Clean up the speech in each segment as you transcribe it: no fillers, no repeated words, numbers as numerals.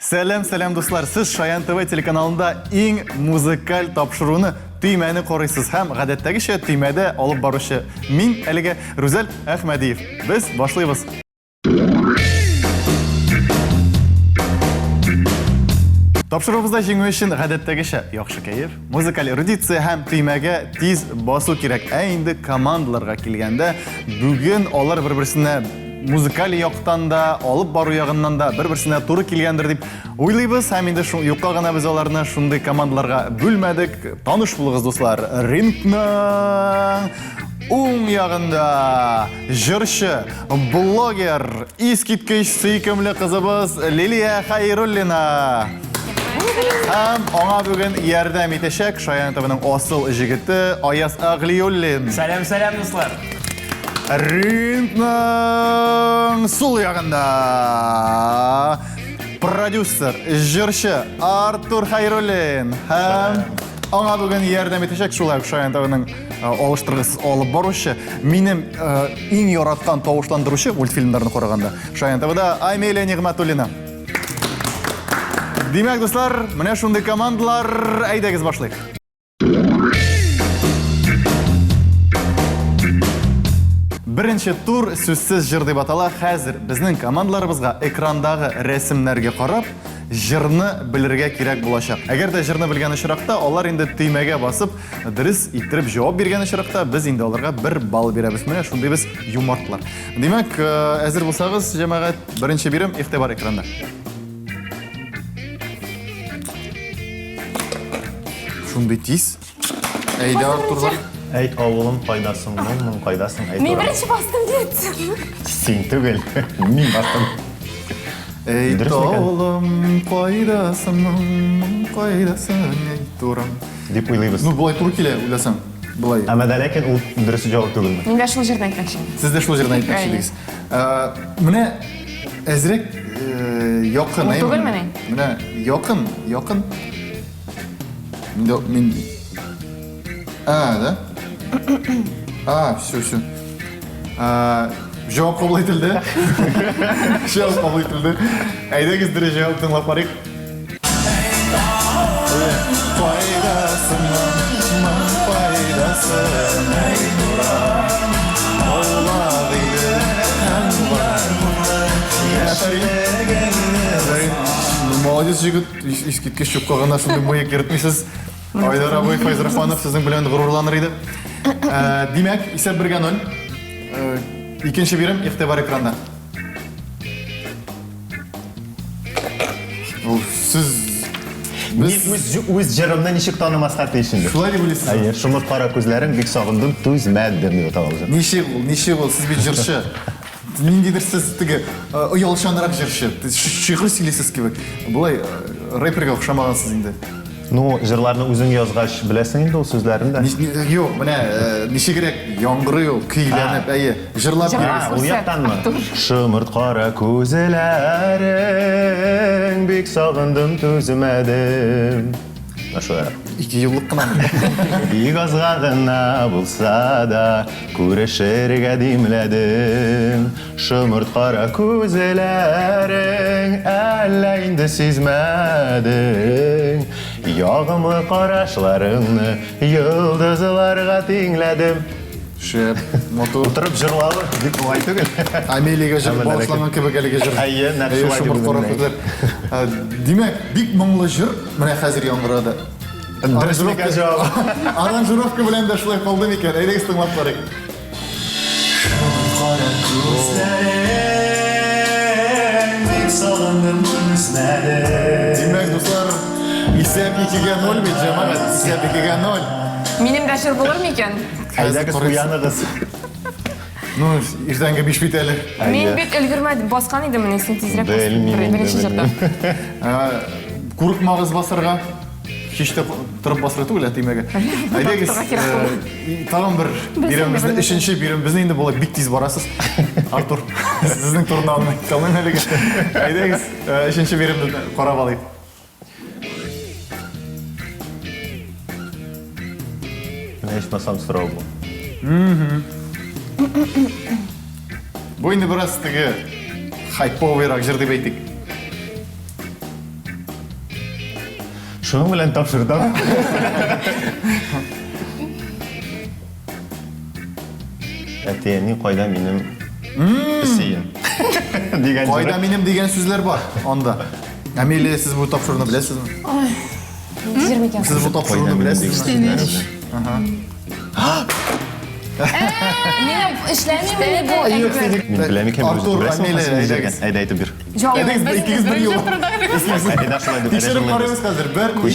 Сәлем дуслар, сіз Шаян ТВ телеканалында ең музыкаль тапшыруны түймәне қорайсыз һәм ғадәттәгечә түймәдә алып барушы мин әлегә Рүзәл Әхмәдиев. Без башлыйбыз. Тапшыруыбызда җиңү өчен гадәттәгечә яхшы кәеф, музыкаль эрудиция һәм түймәгә тиз басу кирәк. Ә инде командаларга килгәндә, бүген алар бер-берсенә музыкаль яктан да, алып бару ягыннан да бер-берсенә туры килгәндер дип уйлыйбыз. Һәм инде юкка гына без аларны шундый командаларга бүлмәдек. Таныш булыгыз, дуслар. Рингның уң ягында җырчы, блогер, искиткеч сөйкемле кызыбыз Лилия Хайруллина. Һәм аңа бүген ярдәм итәчәк Шаян ТВның асыл җегете Аяз Аглиуллин. Сәлем, дуслар. Рингның сул ягында продюсер, җырчы Артур Хайруллин. Һәм аңа бүген ярдәм итәчәк шулай Шаян ТВның алыштыргысыз алып баручы, минем иң яраткан тавышландыручы мультфильмнарны караганда Шаян ТВда Аймелия Нигъмәтуллина. Димәк, дуслар, менә шундый командалар, әйдәгез башлыйк. Беренче тур сүзсез җыр дип атала. Хәзер безнең командаларыбызга экрандагы рәсемнәргә карап, җырны белергә кирәк булачак. Әгәр дә җырны белгән очракта, алар инде төймәгә басып, дөрес иттереп җавап биргән очракта, без инде аларга 1 балл бирәбез. Менә шундый без юмартлар. Димәк, әзер булсагыз, җәмәгать, беренче бирем игътибар экранда. Шундый тиз. Әйдә, Артур. Әйт, авылым кайдасың, моң кайдасың, әйт. Мен беренче бастым дедім. Син түгел, мин бастым. Әйт, авылым кайдасың, моң кайдасың, әйт, турам. Дип уйлыйбыз. Ну, булай туры килә, уйласаң. Булай. Әмма дә ләкин ул дөрес җавап түгелме? Мен дә шул җирдән әйтмәкче. Сез дә шул җирдән әйтмәкче. Менә әзрәк якын, Ул түгел менә. Менә якын. Мин да? Все. Жауап кабул ителде. Жауап кабул ителде. Әйдәгез дөрес җавап тыңлап барыйк. Молодец, җегет, искиткеч юкка гына шундый мыек йөртмисез. Айдар абый Файзрахманов сезнең белән горурланыр иде. Димәк, исәп 1-0. Икенче бирем игътибар экранда. Сез Үз җырымны ничек танымаска тиешендер. шулай дип уйлыйсыз. Әйе, шомырт кара күзләрең бик сагындым, түзмәдем дип аталган. Ничек ул, сез бит җырчы. Ниндидер сез теге оялчанрак җырчы. Шигырь сөйлисез кебек. Булай рэперга охшамагансыз инде. Ну, җырларны үзең язгач беләсең инде ул сүзләрен дә. Юк, менә ничегрәк яңгырый ул, көйләнеп, әйе, җырлап бирәсез. Ул яктанмы? Шомырт кара күзләрең бик сагындым, түзмәдем. Шулай. 2 еллык кына. Бик азга гына булса да күрешергә димләдем. Шомырт кара күзләрең әллә инде сизмәдең. Ягымлы карашларыңны йолдызларга тиңләдем. Шәп, мотор. Утырып җырлавы дип уйлай түгел. Амелиягә җыр башланган кебек әлеге җыр. Әйе, нәкъ шулай дип уйлыйм. Димәк, бик моңлы җыр менә хәзер яңгырады. Дөреслеккә җавап. Аранжировка белән дә шулай калды микән? Әйдәгез тыңлап барыйк. Кара күзләрең бик сагындым, түзмәдем. Димәк, дуслар, исәп 2-0 бит, җәмәгать. Исәп 2-0. Минем дә җыр булыр микән? Әйдәгез уяныгыз. Ну, иртәнге 5 бит әле. Мин бит өлгермәдем, баскан идем, менә син тизрәк бастың. Белмим, Беренче җырда. Курыкмагыз басырга. Һич тә торып басырга түгел, тимәгә. Әйдәгез, тагын бер бирембезне, 3нче бирем. Безне инде булай бик тиз барасыз. Артур, сезнең турнамны калын әлегә. Әйдәгез, 3нче биремне карап алыйк. Ичмасам сорау бу. Бу инде бераз теге хайповыйрак җыр дип әйтик. Şunun bilen tapşırdım. Etiyeni koyda benim Hüseyin. Digen Qayda menim degan so'zlar bor onda. Ameli siz bu topshiriqni bilasizmi? Jir ekan. Siz bu topshiriqni bilasizmi? Meni ishlamayman bu. Men bilem iken Artur, bir Ameli, Ayda aytib bir. Javob İkiniz bir yol. Ayda şulay deb. Tekshirib qaraymiz hozir. 1, 2.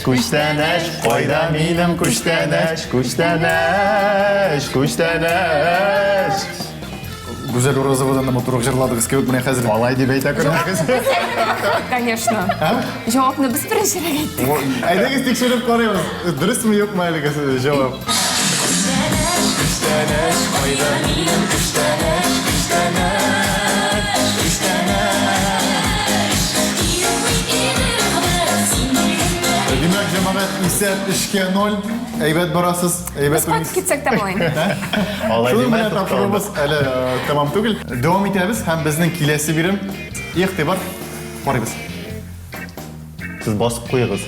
Kuşteneş, koyda benim kuşteneş, kuşteneş, kuşteneş. Güzel Urazova'dan da motorroq jırladığınız kelib buni hozir. Olay deb aytako'ramiz. Конечно. Javobni biz birinchiroq aytdik. Aydangiz tekshirib qaraymiz. Durustmi yo'qmi haligi javob? Demak, jamoat esa 3-0. Aybat borasiz. Aybat Biz qaytib ketsak da bo'laydi. Olay Shu deb bilan topshirig'imiz hali tamom tugul. Davom etamiz. Ham bizning kelasi birim e'tibor boramiz. Siz bosib qo'yingiz.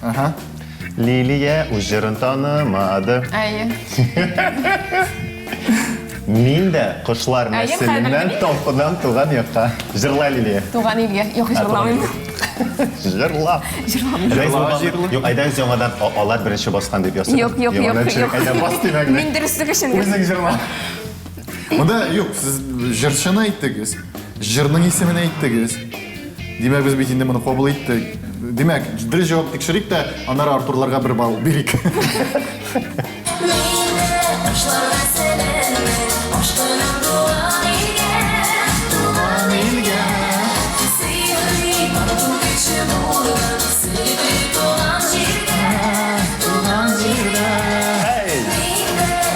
Aha. Liliye ujirin tanımadı. Ayy. Men de qushlar Ayy, naslidan qadrdagi. to'pidan tug'an yoqqa. Jirla Liliye. Tug'an yilga yo'q jiramayman. Jirla. Yo'q, aydan zomadan olar birinchi bosgan deb yozdim. Yo'q. Aydan bos demakmi? Men durustlik uchun. O'zing jirla. Unda yo'q, siz jirchini aytdingiz. Jirning ismini aytdingiz. Demak, biz bitinda buni qabul etdik. Demak, bir javob tekshirik-da, anlar Arturlarga bir ball berik.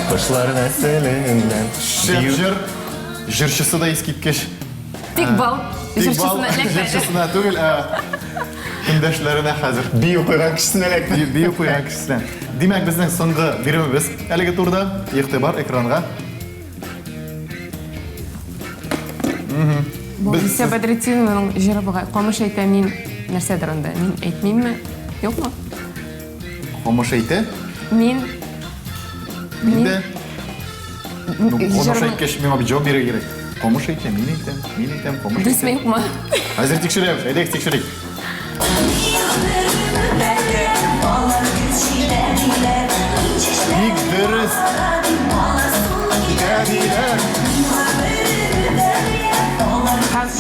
Qushlar naslidan. Şefjir, jirchisi da eskitkish. Tik bal. Tik ball, Jirchisini jirchisini tugul, kundashlarına hozir. Bi o'qigan kishini elakdi. Bir qo'ygan kishisidan. Demak, bizning so'nggi birimimiz haligi turda e'tibor ekranga. Biz Badretdinovning jiri bor. Qo'mish aytamin narsadir unda. Men aytmaymanmi? Yo'qmi? Xomosh ayta. Men Menda xomosh jiri aytgash men bir javob berish kerak. Xomosh ayta, men aytam, xomosh Durustmi ayta. yo'qmi? Hozir tekshiryapmiz, aytaylik tekshirik. Ник дөрес.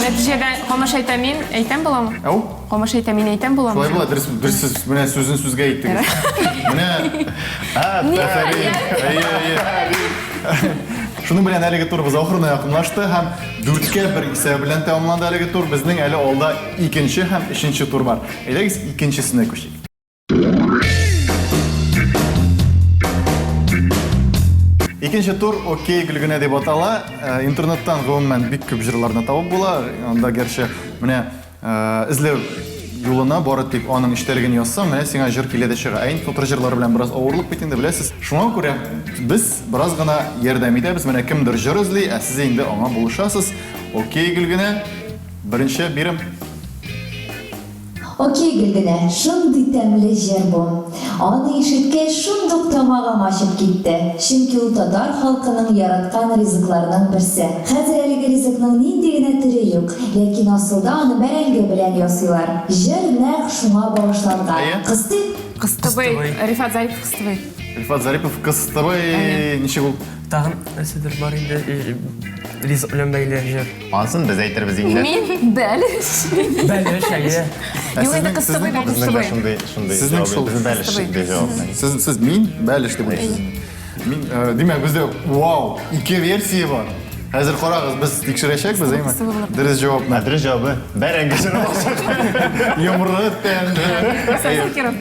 Natijada qo'mish aytamin aytam bo'ladimi? Ау, Qo'mish aytamin aytam bo'ladimi? şolay bo'ladi, dursiz buni so'zini so'zga aytdingiz. Buni Şunu bilen haligi tur biz oxirina yaqinlashdi ham 4ga 1 hisob bilan tamomlandi haligi tur. Bizning hali olda ikkinchi ham 3-chi tur bor. Aytaylik ikkinchisini ko'rsak. İkinci tur okey gülgüne deb atala. İnternetdan g'umuman bik ko'p jirlarni topib bo'lar. Unda gerçi mine izlev yo'luna borib deb onun ishtaligini yozsam, mana senga jir keladi shiga. Ayn foto jirlari bilan biroz og'irlik bitindi bilasiz. Shunga ko'ra biz birozgina yordam etamiz. Mana kimdir jir izli, siz endi ona bo'lishasiz. Okey gülgüne birinchi birim. Okey Gülgüne, şunday temli jer bu. Onu işitke şunduk tamağım aşıp gitti. Çünkü o Tatar halkının yaratkan riziklarının birisi. Hazır eligi rizikinin nindigine tiri yok. Lekin aslında onu belge bilen yasıyorlar. Jer naq şuna bağışlarga. Ayı? Kısты? Qistabay, Rifat Zaripov Qistabay. Rifat Zaripov qistabay necha gol? Tag'in narsadir bor endi rizq bilan bog'langan. Olsin biz aytirmiz endi. Men balish. Balish aya. Yo'q, endi Qistabay bu Bizning Qistabay. shunday Sizning javob. Biz balish deb javob. Siz men balish deb o'ylaysiz. Men demak bizda wow, ikki versiya bor. Hozir qarag'iz, biz tekshirishak biz ayman. Diriz javobni. Adres javobi barangashini Yumruqdan. Asosiy kerak.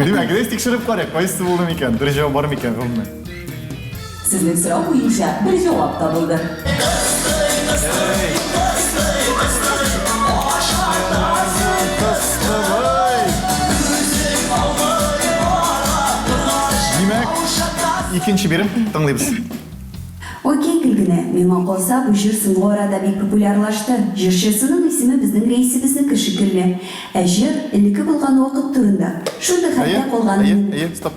Demak, biz tekshirib qaraylik, qaysi bo'ldimi ekan, diriz javob bormi ekan bilmayman. Sizlik so'rov bo'yicha bir javob topildi. Demak, ikkinchi birim tinglaymiz. Окей, Гülgüne, миңа калса бу җыр соңгы арада бик популярлашты. Җырчысының исеме безнең рәисебезнең шикелле. Ә җыр элекке булган вакыт турында. Шунда хәтта калган. Стоп.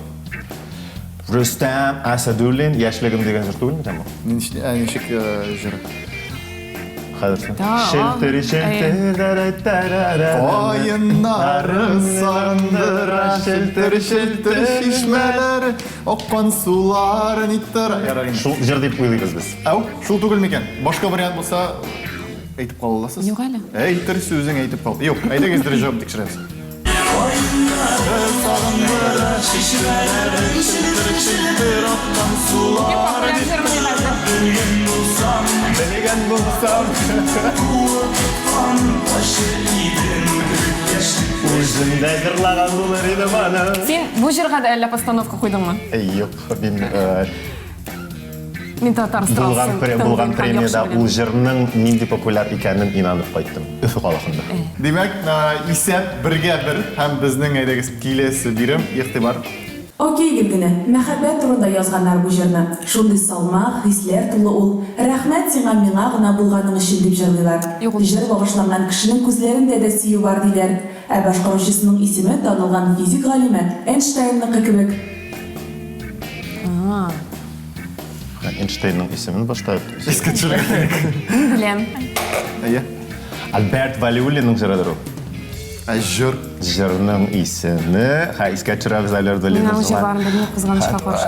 Рөстәм Асадуллин яшьлегем деген жыр түгелме тәм? Ничек жыры? Хәзер. Да, Шелтер Айыннары сандыра, шелтер шишмәләр, аккан сулар ниттер. Шул жыр дип уйлыйбыз без. Ау, шул түгел микән? Башка вариант булса әйтеп кала аласыз? Юк әле. Әйтер сүзең әйтеп кал. Юк, әйдәгез дөрес җавап тикшерәбез. Белгән булсам, Үземдә җырлаган булыр иде мана. Сен бу җырга да әллә постановка куйдыңмы? Юк, Мин Татарстан. булган премияда ул җырның нинди популяр икәнен инанып кайттым. Өфе каласында. димәк, исәп 1-1 һәм безнең әйдәгез киләсе бирем игътибар. Окей, Гülgüne, мәхәббәт турында язганнар бу җырны. Шундый салмак, хисләр тулы ул. Рәхмәт сиңа миңа гына булганың өчен дип җырлыйлар. Җыр багышланган кешенең күзләрендә дә сөю бар диләр. Ә башкаручысының исеме танылган физик галиме Эйнштейнныкы кебек. Эйнштейнның исемен башта Искәчерәк. Беләм. Әйе. Альберт Валиуллинның җырыдыр ул. Җыр. Җырның исеме, искә төшерәбез Альберт Мин аның Валиуллинның. җырларын белмим, кызганычка каршы.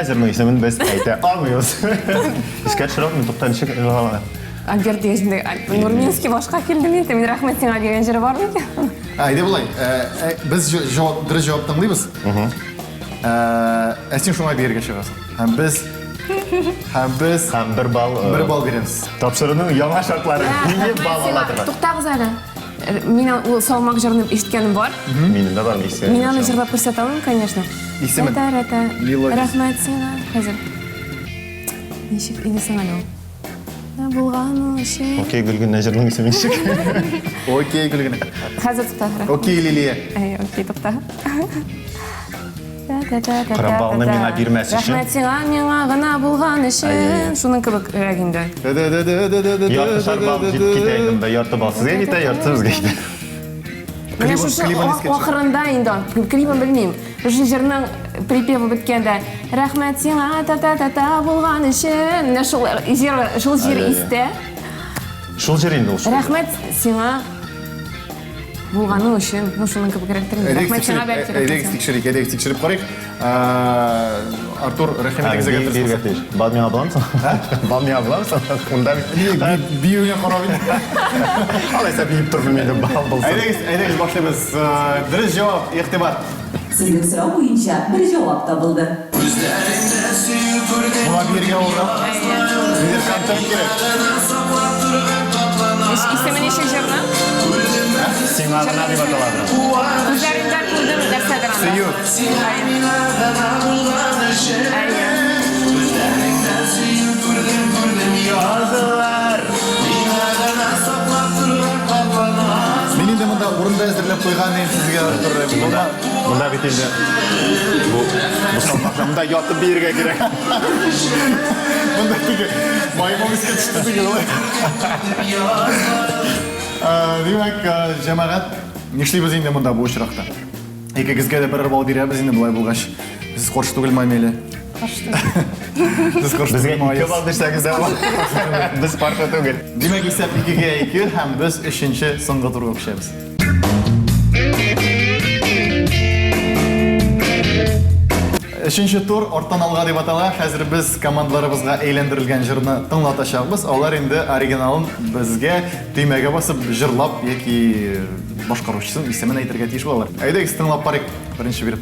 Җырның исемен без әйтә алмыйбыз. Искә төшерәм, туктан ничек Альберт дигәндә Нурминский башка килде мин, мин рәхмәт сиңа дигән җыры бар микән? Әйдә булай. Без дөрес җавап тыңлыйбыз. Син шуңа бирергә чыгасың. Һәм без һәм 1 балл бирәбез. тапшыруның яңа шартлары. Нигә балл алатырга? Туктагыз әле. Мин ул салмак җырны ишеткәнем бар. Минем дә бар исем. Мин аны җырлап күрсәтә алмыйм, конечно. Исемен. Мелодия. Рәхмәт сиңа, хәзер. Ничек иде сиңа ул? Булган өчен. Окей, Гөлгүнә җырның исеме ничек? Окей, Гөлгенә. Хәзер тукта. Окей, Лилия. Окей, тукта. Карабалны миңа бирмәс өчен. Рәхмәт сиңа миңа гына булган өчен. Шуның кебек инде. Ярты шар балл китә инде, ярты балл сезгә китә, ярты безгә китә. Менә шушы ахырында инде, клипын белмим. Шушы җырның припевы биткәндә рәхмәт сиңа та-та-та булган өчен. Менә шул җыр истә. Шул җыр инде ул. Рәхмәт сиңа булганың өчен. Шуның кебек рәхмәт сиңа бәлки. Әйдәгез тикшереп карыйк. Артур, рәхмәт сезгә тиргәтеш. Бал миңа буламсың? Бал миңа буламсың? Унда биюгә карап инде. Алайса биеп тор белмәйде бал булса. Әйдәгез башлыйбыз. Дөрес җавап, игътибар. Сезнең сорау буенча 1 җавап табылды. Була биргә урап. Бер контент кирәк. Исеме ничек җырның? Сиңа гына дип аталады. Күзләрендә күрдем нәрсәдер анда. Сөю. Мин инде монда урында әзерләп куйган идем сезгә, Артур. Монда бит инде бу салмакта ятып бирергә кирәк. Монда тиге маймыл искә төште тиге. Димәк, җәмәгать, нишлибез инде монда бу очракта? Икегезгә дә 1 балл бирәбез инде булай булгач. Сез каршы түгелме, Амелия? Каршы. Сез каршы Безгә түгелме? 2 балл бирсәгез дә без каршы түгел. Димәк, исәп 2-2 һәм без 3-нче соңгы турга күчәбез. Өченче тур арттан алга дип атала. Хәзер без командаларыбызга әйләндерелгән җырны тыңлатачакбыз. Алар инде оригиналын безгә төймәгә басып җырлап яки башкаручысын исемен әйтергә тиеш булалар. Әйдәгез тыңлап барыйк. Беренче биреп.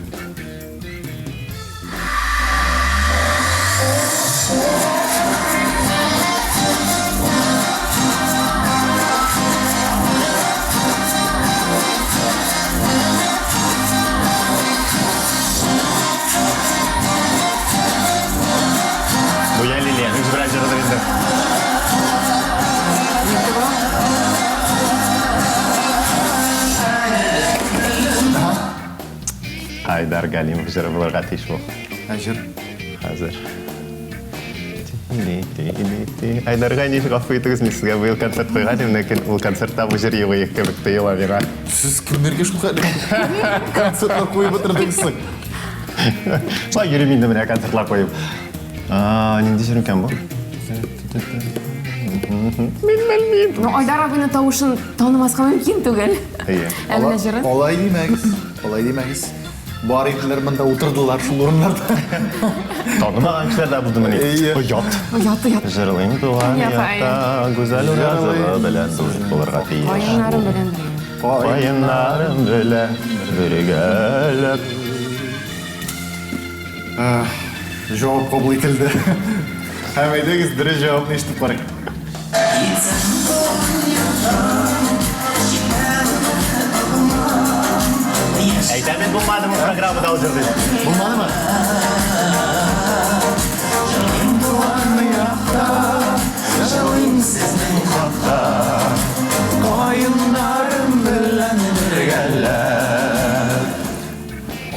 Бу я Лилия, үз белән җырлар инде. Айдар Галимов жыры буларга тиеш бул. Әжір. Хәзер. Айдарга ничек гафу итегез, мин сезгә быел концерт куйган идем, ләкин ул концертта бу җыр югы кебек тоела миңа. Сіз кімдерге шул хәлі концертлар қойып отырдыңызсың? Шулай йөрим инде менә концертлар куеп. Нинди җыр икән бу? Ну, Айдар абыйның тавышын танымаска мөмкин түгел. Әйе. Әллә җырын? Олай демәгіз. Бар иделер мында утырдылар шул урыннарда. Танымаган кешеләр дә булды мени. Әйе. Ят. Ят. Жырлыйм туган Ята, ятта, гүзәл уразы белән булырга тиеш. Аяннарым белән. Кайыннарым белән бергәләп. Жауап қабыл етілді. Һәм әйдәгіз дұрыс жауапны естіп барайық. Әйтәмен булмадымы программада ул җырды? Булмады ма?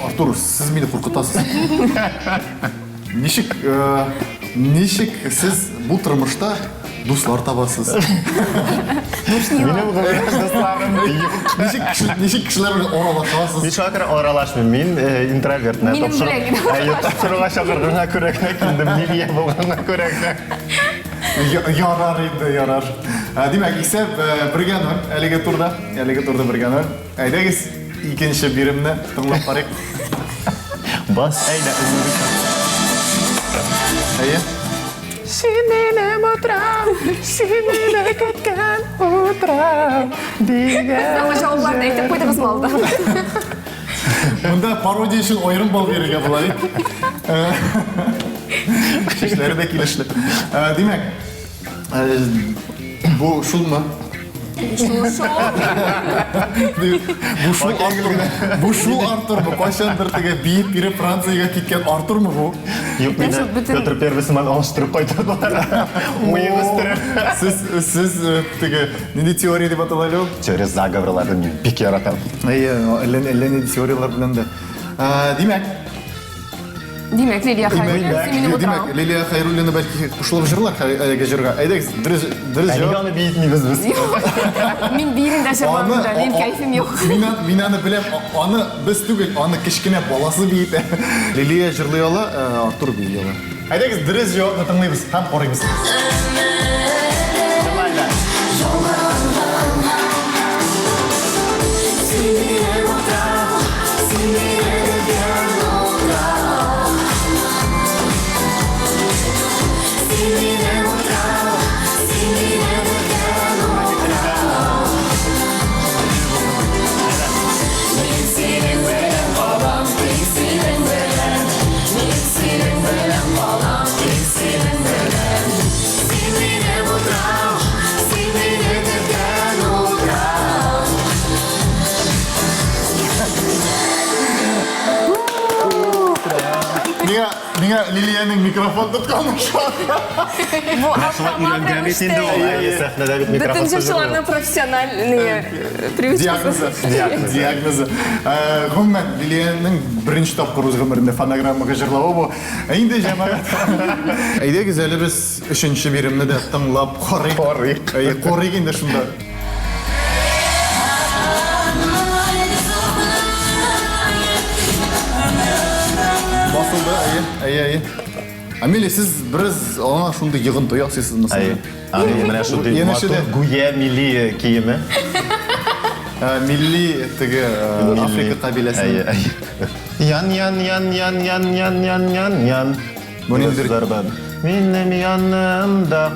Артур, сіз мені қорқытасыз. Нешік сіз бұл тұрмышта дуслар табасыз? Минем достарым юк. Нешік кішілермен оралашасыз? Мин шакыр аралашмыйм. Мин интровертна. Минем бүләк. Тапшыруга чакырганга күрә генә килдем. Лилия булганга күрә генә. Ярар инде, ярар. Демәк, исәп бергәнмен, әлеге турда бергәнмен. Әйдәгез, икенче биремне тыңлап карыйк. Бас әйдә Әйе. Синене отрам, синене кеткән отрам. Дигән. Сама жауапларды әйтеп куйдыгыз малда. Бunda пародия үшін ойрым бал беруге болады. Шешлері де келішлі. Демек, бұл шул ма? Бұл шул Артур му? Қашандыр теге бейіп бері Францияға кеткен Артур му бұл? Юк, мені Петр Первісімен алыштырып қайтырдылар. Ойын үстіріп. Сіз теге неде теория деп аталайлы ол? Теория заговорларды мен бек яратам. Әлі теориялар білен де. Демек, Лилия Хайруллина, сен менің отырам. Демек, Лилия Хайруллина бәлки құшылып жырлар әйге жырға. Әйдәгіз, дұрыс Әлігі жауап. аны бейтмейміз біз. Мен бейрінде жырламын да, мен кайфым yok. Мен аны білем, аны біз түгел, аны кішкене баласы бейді. Лилия жырлай ала, Артур бейді ала. Әйдәгіз, дұрыс жауапны тыңлаймыз, һәм қораймыз. Миңа Лилияның микрофон тұтқанмыш. Bu автомат рәвештә. Сәхнәдә бит микрофон Bütün жырчыларның профессиональные привычкасы. Диагнозы. Ғұммен, Лилияның бірінші тапқыр өз ғымырында фонограммаға жырлауы бұл. Әйінде жамағат. Әйдегіз әлі біз үшінші берімді де тыңлап қорайық. Қорайық енді шында. Басылды, әйе. Амелия, сіз біріз ана шунды йығын тояқсыз мысал. Менә шундый матур гүя милли киеме. Милли теге Африка кабиләсен. Ян. Бу ниндер? Минем янымда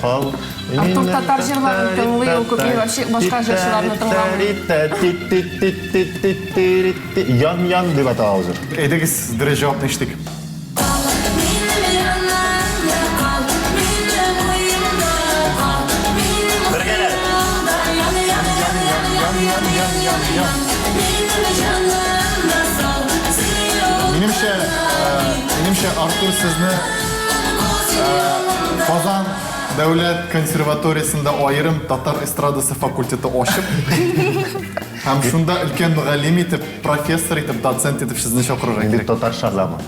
кал. Артур татар жырларын тыңлый, ул күпме вообще башка жырчыларны тыңламый. Ян деп аталып жүр. Әйдәгез, дөрес җавапны иштек. Менімше Артур сізні Қазан дәулет консерваториясында айырым татар эстрадасы факультеті ашып, Һәм шунда өлкән мөгаллим итеп, профессор итеп, доцент итеп сезне чакырырга Инде кирәк. татар шазамы.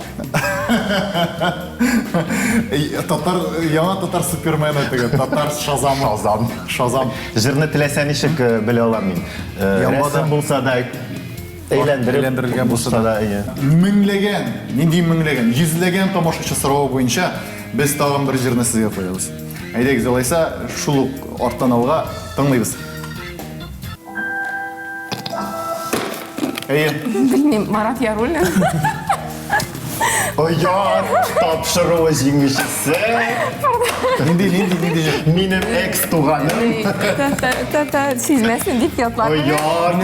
Татар, яңа татар супермен итеге, татар Шазам. Шазам. Җырны теләсә ничек белә алам мин. Яңада. Рәсем булса да әйләндерелгән булса да. Меңләгән, нинди меңләгән, йөзләгән тамашачы соравы буенча без тагын бер җырны сезгә куябыз. Әйдәгез, алайса шул ук арттан алга тыңлыйбыз. Әйе. Білмеймін, Марат Яруллин. Ояр, тапшыруы җиңүчесе. Нинди җыр? Минем экс-туганым. Сезмәсен дип ятладым. Ояр,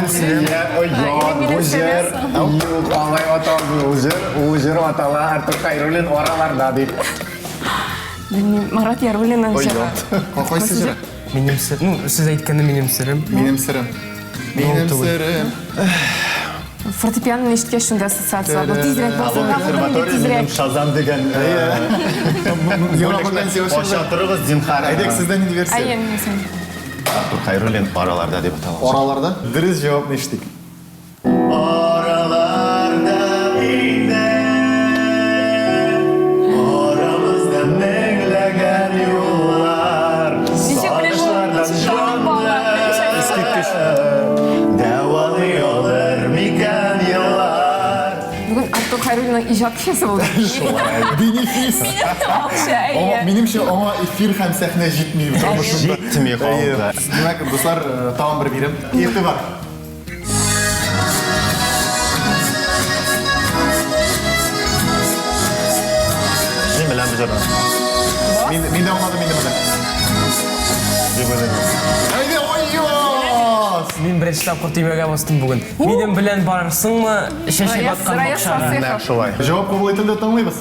ояр, бу җыр. Юк, алай аталды ул җыр. Ул җыр атала Артур Хайруллин араларда дип. Білмеймін, Марат Яруллинның жыры. Кайсы җыр? Минем сыр, ну, сіз әйткәнде минем сырым. Минем сырым. Минем сырым. Фортепиано ишеткәч шунда ассоциация булды. Тизрәк Алло, басылга консерватория минем тизрәк. Шазам деген. Яңа вакансия Аша торыгыз, зинһар. Әйдәк, сездән инде версия. Әйе, мен сен. Артур Хайруллин араларда дип атала. Араларда дөрес җавапны ишетик. Aralarda inде, aramızda mengleyen yollar, saçlardan canlı, devalı yollar miken yıllar. Бүген Артур Хайруллинның иҗат кешесе булды. Бенефис. Алча, Аңа әйе. минемчә аңа эфир һәм сәхнә җитми тормышында. Җитми калды. Димәк, дуслар, тагын бер бирем. Игътибар. Син белән без җырны. Мин дә аңладым инде моны. Дип уйлыйм. Әйдә, ойос! Мин беренче тапкыр төймәгә бастым бүген. Минем белән барырсыңмы? Шәшеп Рая аткан бакчага. Сасыйхов. Нәкъ шулай. Җавап кабул ителде, тыңлыйбыз.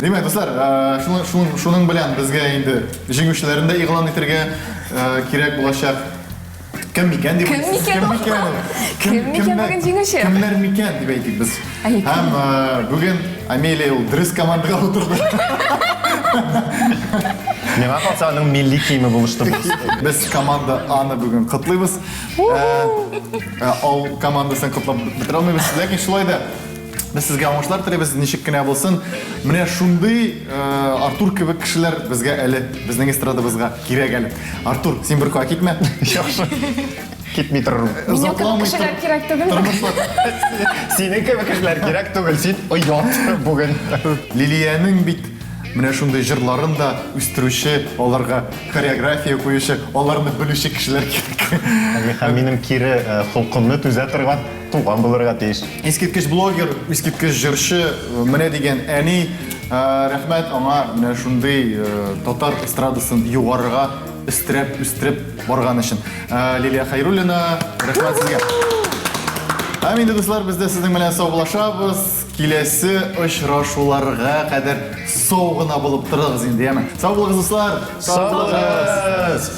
Димәк, дуслар, шуның белән безгә инде җиңүчеләрен дә игълан итәргә кирәк булачак. Кем микән дип Кем әйтик? микән? Кем микән бүген җиңүче? Кемнәр микән дип әйтик без. Әй, Һәм бүген Амелия ул дөрес командага утырды. Миңа калса аның милли киеме булышты. Без команда Аны бүген котлыйбыз. Ал командасын котлап бетерә алмыйбыз, ләкин шулай да без сезгә уңышлар теләбез, ничек кенә булсын. Менә шундый Артур кебек кешеләр безгә әле, безнең эстрадабызга кирәк әле. Артур, син бер кая китмә. Яхшы. Китми торырым. Минем кебек кешеләр кирәк түгелме? Синең кебек кешеләр кирәк түгел, син оят бүген. Лилиянең бит менә шундый җырларын да үстерүче, аларга хореография куючы, аларны белүче кешеләр кирәк. Һәм минем кире холкымны түзә торган туган булырга тиеш. Искиткеч блогер, искиткеч җырчы, менә дигән әни, рәхмәт аңа менә шундый татар эстрадасын югарыга үстереп барган өчен. Лилия Хайруллина, рәхмәт сезгә. Һәм инде дуслар, без дә сезнең белән саубуллашабыз. Киләсе очрашуларга кадәр сау гына булып торыгыз инде, яме. Сау булыгыз, дуслар. Сау булыгыз.